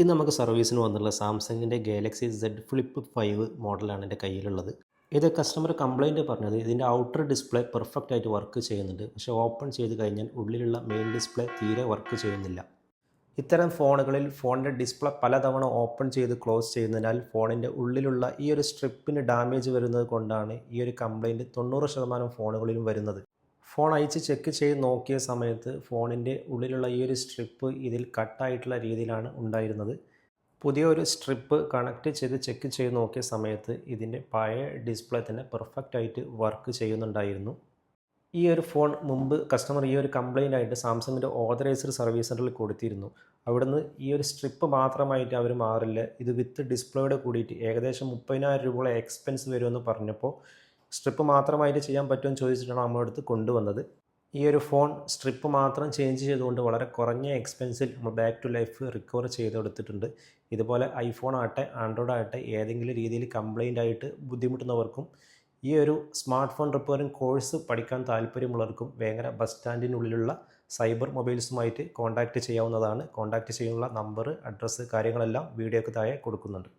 ഇന്ന് നമുക്ക് സർവീസിന് വന്നിട്ടുള്ള സാംസങ്ങിൻ്റെ ഗാലക്സി സെഡ് ഫ്ലിപ്പ് 5 മോഡലാണ് എൻ്റെ കയ്യിലുള്ളത്. ഇത് കസ്റ്റമർ കംപ്ലയിൻറ്റ് പറഞ്ഞത് ഇതിൻ്റെ ഔട്ടർ ഡിസ്പ്ലേ പെർഫെക്റ്റ് ആയിട്ട് വർക്ക് ചെയ്യുന്നുണ്ട്. പക്ഷേ ഓപ്പൺ ചെയ്ത് കഴിഞ്ഞാൽ ഉള്ളിലുള്ള മെയിൻ ഡിസ്പ്ലേ തീരെ വർക്ക് ചെയ്യുന്നില്ല. ഇത്തരം ഫോണുകളിൽ ഫോണിൻ്റെ ഡിസ്പ്ലേ പലതവണ ഓപ്പൺ ചെയ്ത് ക്ലോസ് ചെയ്യുന്നതിനാൽ ഫോണിൻ്റെ ഉള്ളിലുള്ള ഈ ഒരു സ്ട്രിപ്പിന് ഡാമേജ് വരുന്നത് കൊണ്ടാണ് ഈ ഒരു കംപ്ലയിൻറ്റ് 90% ഫോണുകളിലും വരുന്നത്. ഫോൺ അയച്ച് ചെക്ക് ചെയ്ത് നോക്കിയ സമയത്ത് ഫോണിൻ്റെ ഉള്ളിലുള്ള ഈ ഒരു സ്ട്രിപ്പ് ഇതിൽ കട്ടായിട്ടുള്ള രീതിയിലാണ് ഉണ്ടായിരുന്നത്. പുതിയ ഒരു സ്ട്രിപ്പ് കണക്ട് ചെയ്ത് ചെക്ക് ചെയ്ത് നോക്കിയ സമയത്ത് ഇതിൻ്റെ പഴയ ഡിസ്പ്ലേ തന്നെ പെർഫെക്റ്റ് ആയിട്ട് വർക്ക് ചെയ്യുന്നുണ്ടായിരുന്നു. ഈ ഒരു ഫോൺ മുമ്പ് കസ്റ്റമർ ഈ ഒരു കംപ്ലയിൻ്റ് ആയിട്ട് സാംസങ്ങിൻ്റെ ഓതറൈസ്ഡ് സർവീസ് സെൻ്ററിൽ കൊടുത്തിരുന്നു. അവിടുന്ന് ഈ ഒരു സ്ട്രിപ്പ് മാത്രമായിട്ട് അവർ മാറില്ല, ഇത് വിത്ത് ഡിസ്പ്ലേയോടെ കൂടിയിട്ട് ഏകദേശം 30,000 രൂപയോളം എക്സ്പെൻസ് വരുമെന്ന് പറഞ്ഞപ്പോൾ സ്ട്രിപ്പ് മാത്രമായിട്ട് ചെയ്യാൻ പറ്റുമെന്ന് ചോദിച്ചിട്ടാണ് നമ്മുടെ അടുത്ത് കൊണ്ടുവന്നത്. ഈ ഒരു ഫോൺ സ്ട്രിപ്പ് മാത്രം ചേഞ്ച് ചെയ്തുകൊണ്ട് വളരെ കുറഞ്ഞ എക്സ്പെൻസിൽ നമ്മൾ ബാക്ക് ടു ലൈഫ് റിക്കവർ ചെയ്തെടുത്തിട്ടുണ്ട്. ഇതുപോലെ ഐഫോൺ ആകട്ടെ ആൻഡ്രോയിഡ് ആകട്ടെ ഏതെങ്കിലും രീതിയിൽ കംപ്ലയിൻ്റ് ആയിട്ട് ബുദ്ധിമുട്ടുന്നവർക്കും ഈ ഒരു സ്മാർട്ട് ഫോൺ റിപ്പയറിംഗ് കോഴ്സ് പഠിക്കാൻ താല്പര്യമുള്ളവർക്കും വേങ്ങര ബസ് സ്റ്റാൻഡിനുള്ളിലുള്ള സൈബർ മൊബൈൽസുമായിട്ട് കോൺടാക്റ്റ് ചെയ്യാവുന്നതാണ്. കോൺടാക്റ്റ് ചെയ്യാനുള്ള നമ്പർ, അഡ്രസ്സ് കാര്യങ്ങളെല്ലാം വീഡിയോയ്ക്ക് താഴെ കൊടുക്കുന്നുണ്ട്.